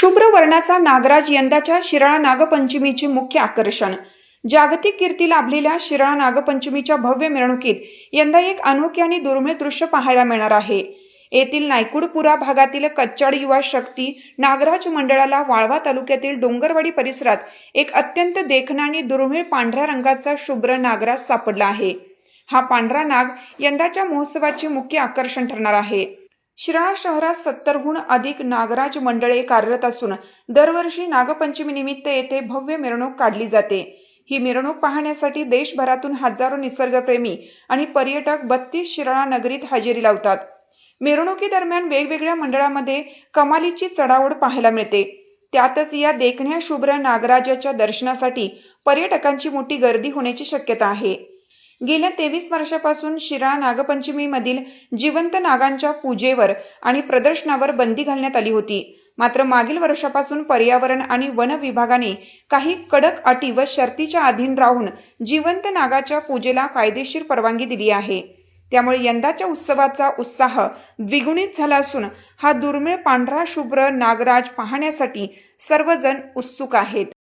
शुभ्र वर्णाचा नागराज यंदाच्या शिराळा नागपंचमीचे मुख्य आकर्षण. जागतिक कीर्ती लाभलेल्या शिराळा नागपंचमीच्या भव्य मिरवणुकीत यंदा एक अनोखे आणि दुर्मिळ दृश्य पाहायला मिळणार आहे. येथील नायकुडपुरा भागातील कच्चाड युवा शक्ती नागराज मंडळाला वाळवा तालुक्यातील डोंगरवाडी परिसरात एक अत्यंत देखणा आणि दुर्मिळ पांढऱ्या रंगाचा शुभ्र नागराज सापडला आहे. हा पांढरा नाग यंदाच्या महोत्सवाचे मुख्य आकर्षण ठरणार आहे. शिराळा शहरात 70हून अधिक नागराज मंडळे कार्यरत असून दरवर्षी नागपंचमी निमित्त येथे भव्य मिरवणूक काढली जाते. ही मिरवणूक पाहण्यासाठी देशभरातून हजारो निसर्गप्रेमी आणि पर्यटक 32 शिराळा नगरीत हजेरी लावतात. मिरवणुकीदरम्यान वेगवेगळ्या मंडळामध्ये कमालीची चढाओढ पाहायला मिळते. त्यातच या देखण्या शुभ्र नागराजाच्या दर्शनासाठी पर्यटकांची मोठी गर्दी होण्याची शक्यता आहे. गेल्या 23 वर्षापासून शिराळा नागपंचमीमधील जिवंत नागांच्या पूजेवर आणि प्रदर्शनावर बंदी घालण्यात आली होती. मात्र मागील वर्षापासून पर्यावरण आणि वन विभागाने काही कडक अटी व शर्तीच्या अधीन राहून जिवंत नागाच्या पूजेला कायदेशीर परवानगी दिली आहे. त्यामुळे यंदाच्या उत्सवाचा उत्साह द्विगुणित झाला असून हा दुर्मिळ पांढरा शुभ्र नागराज पाहण्यासाठी सर्वजण उत्सुक आहेत.